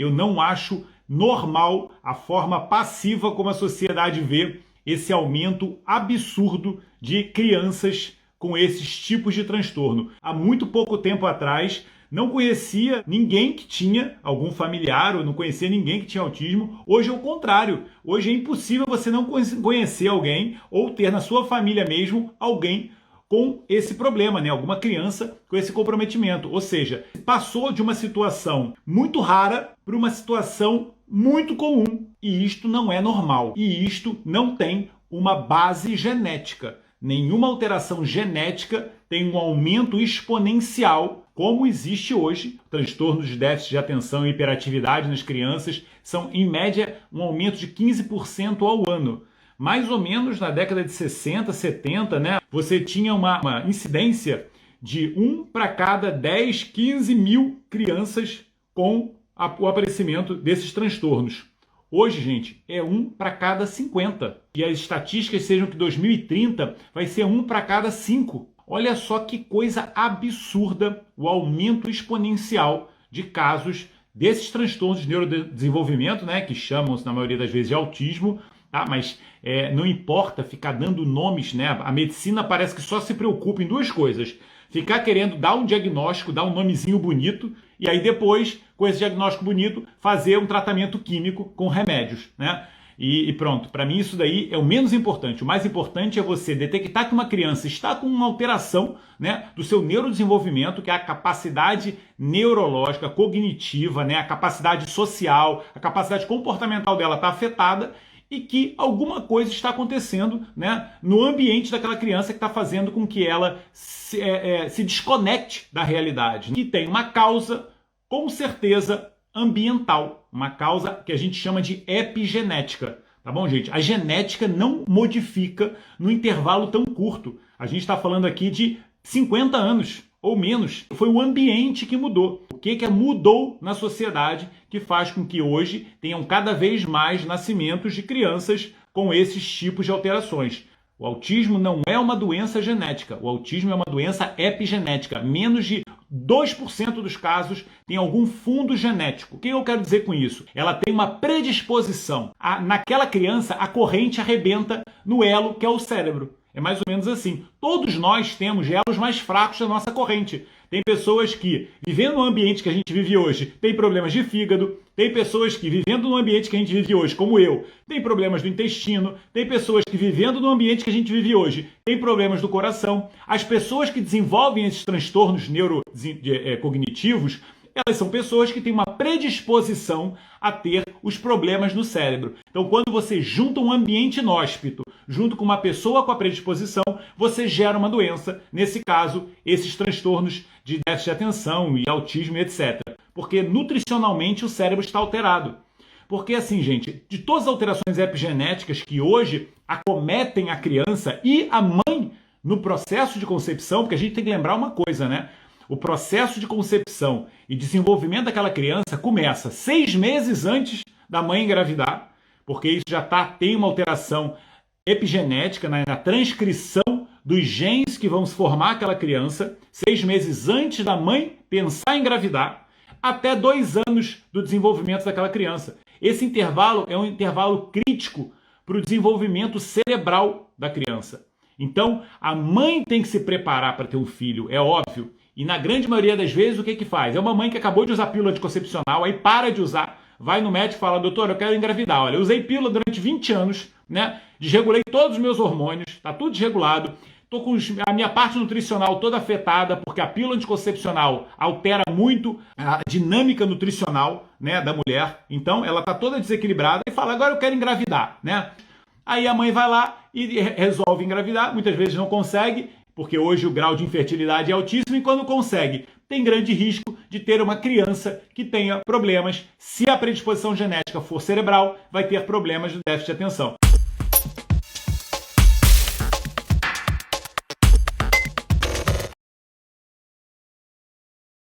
Eu não acho normal a forma passiva como a sociedade vê esse aumento absurdo de crianças com esses tipos de transtorno. Há muito pouco tempo atrás, não conhecia ninguém que tinha algum familiar, ou não conhecia ninguém que tinha autismo. Hoje é o contrário. Hoje é impossível você não conhecer alguém ou ter na sua família mesmo alguém com esse problema, né? Alguma criança com esse comprometimento. Ou seja, passou de uma situação muito rara para uma situação muito comum. E isto não é normal. E isto não tem uma base genética. Nenhuma alteração genética tem um aumento exponencial como existe hoje. Transtornos de déficit de atenção e hiperatividade nas crianças são, em média, um aumento de 15% ao ano. Mais ou menos na década de 60, 70, né, você tinha uma incidência de 1 para cada 10, 15 mil crianças com o aparecimento desses transtornos. Hoje, gente, é 1 para cada 50. E as estatísticas sejam que 2030 vai ser 1 para cada 5. Olha só que coisa absurda o aumento exponencial de casos desses transtornos de neurodesenvolvimento, né, que chamam-se na maioria das vezes de autismo, tá? Mas não importa ficar dando nomes, né? A medicina parece que só se preocupa em duas coisas: ficar querendo dar um diagnóstico, dar um nomezinho bonito, e aí depois, com esse diagnóstico bonito, fazer um tratamento químico com remédios, né? E pronto, para mim isso daí é o menos importante. O mais importante é você detectar que uma criança está com uma alteração, né, do seu neurodesenvolvimento, que é a capacidade neurológica, cognitiva, né, a capacidade social, a capacidade comportamental dela está afetada, e que alguma coisa está acontecendo, né, no ambiente daquela criança que está fazendo com que ela se desconecte da realidade. Que tem uma causa, com certeza, ambiental. Uma causa que a gente chama de epigenética. Tá bom, gente? A genética não modifica no intervalo tão curto. A gente está falando aqui de 50 anos ou menos. Foi o ambiente que mudou. O que mudou na sociedade que faz com que hoje tenham cada vez mais nascimentos de crianças com esses tipos de alterações. O autismo não é uma doença genética. O autismo é uma doença epigenética. Menos de 2% dos casos tem algum fundo genético. O que eu quero dizer com isso? Ela tem uma predisposição. Naquela criança, a corrente arrebenta no elo que é o cérebro. É mais ou menos assim. Todos nós temos elos mais fracos da nossa corrente. Tem pessoas que, vivendo no ambiente que a gente vive hoje, têm problemas de fígado. Tem pessoas que, vivendo no ambiente que a gente vive hoje, como eu, têm problemas do intestino. Tem pessoas que, vivendo no ambiente que a gente vive hoje, têm problemas do coração. As pessoas que desenvolvem esses transtornos neurocognitivos, elas são pessoas que têm uma predisposição a ter os problemas no cérebro. Então, quando você junta um ambiente inóspito junto com uma pessoa com a predisposição, você gera uma doença, nesse caso, esses transtornos de déficit de atenção e autismo e etc. Porque nutricionalmente o cérebro está alterado. Porque assim, gente, de todas as alterações epigenéticas que hoje acometem a criança e a mãe no processo de concepção, porque a gente tem que lembrar uma coisa, né? O processo de concepção e desenvolvimento daquela criança começa 6 meses antes da mãe engravidar, porque isso já tem uma alteração epigenética na transcrição dos genes que vão se formar aquela criança, 6 meses antes da mãe pensar em engravidar, até 2 anos do desenvolvimento daquela criança. Esse intervalo é um intervalo crítico para o desenvolvimento cerebral da criança. Então, a mãe tem que se preparar para ter um filho, é óbvio. E na grande maioria das vezes, o que faz? É uma mãe que acabou de usar pílula anticoncepcional, aí para de usar, vai no médico e fala: doutor, eu quero engravidar. Olha, eu usei pílula durante 20 anos, né? Desregulei todos os meus hormônios, tá tudo desregulado. Tô com a minha parte nutricional toda afetada, porque a pílula anticoncepcional altera muito a dinâmica nutricional, né, da mulher. Então, ela tá toda desequilibrada e fala: agora eu quero engravidar, né? Aí a mãe vai lá e resolve engravidar, muitas vezes não consegue, porque hoje o grau de infertilidade é altíssimo, e quando consegue, tem grande risco de ter uma criança que tenha problemas. Se a predisposição genética for cerebral, vai ter problemas de déficit de atenção.